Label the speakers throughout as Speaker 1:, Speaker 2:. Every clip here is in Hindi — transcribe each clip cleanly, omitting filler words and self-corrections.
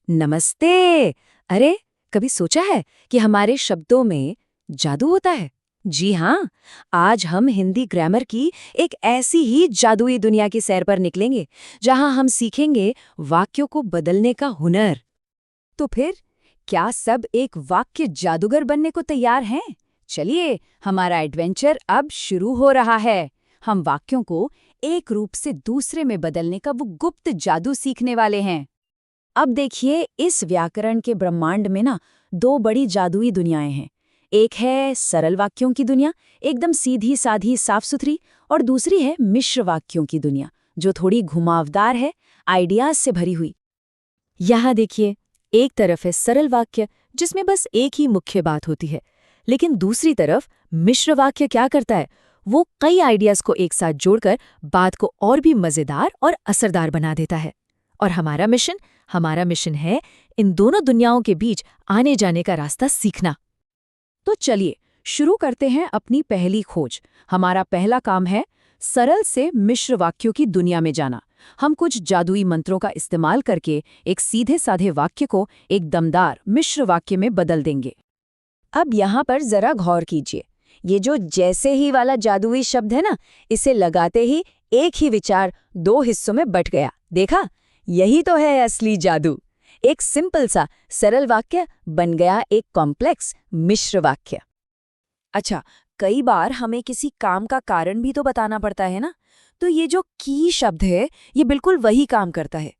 Speaker 1: नमस्ते। अरे, कभी सोचा है कि हमारे शब्दों में जादू होता है? जी हाँ, आज हम हिंदी ग्रामर की एक ऐसी ही जादुई दुनिया की सैर पर निकलेंगे, जहां हम सीखेंगे वाक्यों को बदलने का हुनर। तो फिर, क्या सब एक वाक्य जादूगर बनने को तैयार हैं? चलिए, हमारा एडवेंचर अब शुरू हो रहा है। हम वाक्यों को एक रूप से दूसरे में बदलने का वो गुप्त जादू सीखने वाले हैं। अब देखिए, इस व्याकरण के ब्रह्मांड में ना दो बड़ी जादुई दुनियाएं हैं। एक है सरल वाक्यों की दुनिया, एकदम सीधी साधी साफ सुथरी, और दूसरी है मिश्र वाक्यों की दुनिया, जो थोड़ी घुमावदार है, आइडियाज से भरी हुई। यहाँ देखिए, एक तरफ है सरल वाक्य जिसमें बस एक ही मुख्य बात होती है, लेकिन दूसरी तरफ मिश्र वाक्य क्या करता है, वो कई आइडियाज को एक साथ जोड़कर बात को और भी मजेदार और असरदार बना देता है। और हमारा मिशन है इन दोनों दुनियाओं के बीच आने जाने का रास्ता सीखना। तो चलिए शुरू करते हैं अपनी पहली खोज। हमारा पहला काम है सरल से मिश्र वाक्यों की दुनिया में जाना। हम कुछ जादुई मंत्रों का इस्तेमाल करके एक सीधे साधे वाक्य को एक दमदार मिश्र वाक्य में बदल देंगे। अब यहाँ पर जरा गौर कीजिए। ये जो जैसे ही वाला जादुई शब्द है ना, इसे लगाते ही एक ही विचार दो हिस्सों में बट गया। देखा, यही तो है असली जादू। एक सिंपल सा सरल वाक्य बन गया एक कॉम्प्लेक्स मिश्र वाक्य। अच्छा, कई बार हमें किसी काम का कारण भी तो बताना पड़ता है ना, तो ये जो की शब्द है, ये बिल्कुल वही काम करता है।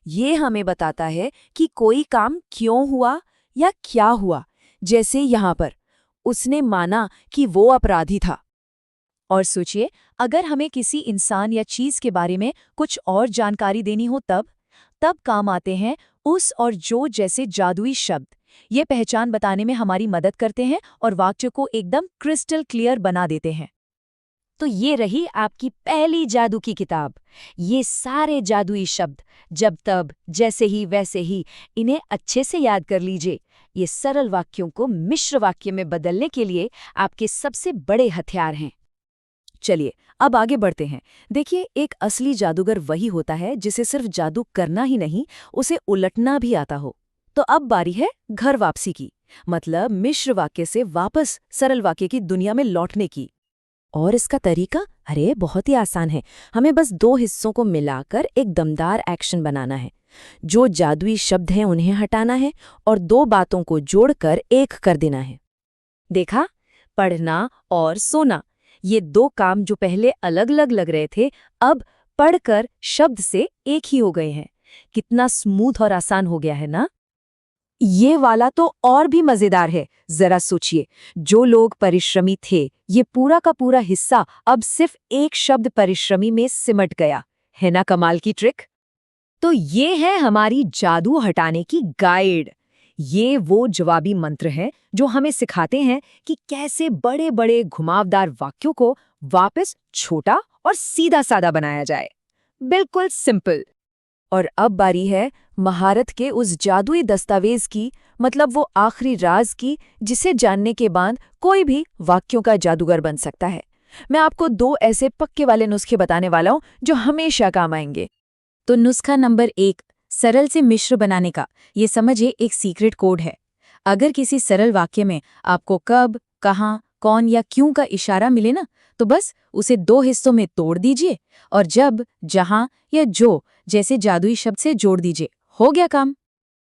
Speaker 1: ये हमें बताता है कि कोई काम क्यों हुआ या क्या हुआ। जैसे यहाँ पर उसने माना कि वो अपराधी था। और सोचिए, अगर हमें किसी इंसान या चीज के बारे में कुछ और जानकारी देनी हो, तब तब काम आते हैं उस और जो जैसे जादुई शब्द। ये पहचान बताने में हमारी मदद करते हैं और वाक्य को एकदम क्रिस्टल क्लियर बना देते हैं। तो ये रही आपकी पहली जादू की किताब। ये सारे जादुई शब्द, जब तब जैसे ही वैसे ही, इन्हें अच्छे से याद कर लीजिए। ये सरल वाक्यों को मिश्र वाक्य में बदलने के लिए आपके सबसे बड़े हथियार हैं। चलिए, अब आगे बढ़ते हैं। देखिए, एक असली जादूगर वही होता है जिसे सिर्फ जादू करना ही नहीं, उसे उलटना भी आता हो। तो अब बारी है घर वापसी की, मतलब मिश्र वाक्य से वापस सरल वाक्य की दुनिया में लौटने की। और इसका तरीका अरे बहुत ही आसान है। हमें बस दो हिस्सों को मिलाकर एक दमदार एक्शन बनाना है। जो जादुई शब्द हैं उन्हें हटाना है और दो बातों को जोड़कर एक कर देना है। देखा, पढ़ना और सोना, ये दो काम जो पहले अलग अलग लग रहे थे, अब पढ़कर शब्द से एक ही हो गए हैं। कितना स्मूथ और आसान हो गया है ना। ये वाला तो और भी मजेदार है। जरा सोचिए, जो लोग परिश्रमी थे, ये पूरा का पूरा हिस्सा अब सिर्फ एक शब्द परिश्रमी में सिमट गया है ना। कमाल की ट्रिक। तो ये है हमारी जादू हटाने की गाइड। ये वो जवाबी मंत्र हैं जो हमें सिखाते हैं कि कैसे बड़े बड़े घुमावदार वाक्यों को वापस छोटा और सीधा साधा बनाया जाए। बिल्कुल सिंपल। और अब बारी है महारत के उस जादुई दस्तावेज की, मतलब वो आखिरी राज की, जिसे जानने के बाद कोई भी वाक्यों का जादूगर बन सकता है। मैं आपको दो ऐसे पक्के वाले नुस्खे बताने वाला हूं जो हमेशा काम आएंगे। तो नुस्खा नंबर 1, सरल से मिश्र बनाने का। ये समझिए एक सीक्रेट कोड है। अगर किसी सरल वाक्य में आपको कब, कहाँ, कौन या क्यों का इशारा मिले ना, तो बस उसे दो हिस्सों में तोड़ दीजिए और जब, जहाँ या जो जैसे जादुई शब्द से जोड़ दीजिए। हो गया काम।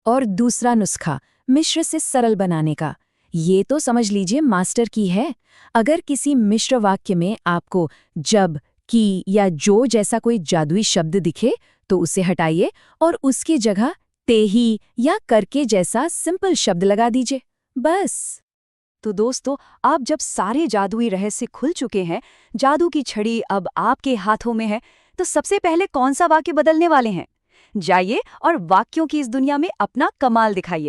Speaker 1: और दूसरा नुस्खा मिश्र से सरल बनाने का। ये तो समझ लीजिए मास्टर की है। अगर किसी मिश्र वाक्य में आपको जब, की या जो जैसा कोई जादुई शब्द दिखे, तो उसे हटाइए और उसकी जगह ते ही या करके जैसा सिंपल शब्द लगा दीजिए। बस। तो दोस्तों, आप जब सारे जादुई रहस्य खुल चुके हैं, जादू की छड़ी अब आपके हाथों में है, तो सबसे पहले कौन सा वाक्य बदलने वाले हैं? जाइए और वाक्यों की इस दुनिया में अपना कमाल दिखाइए।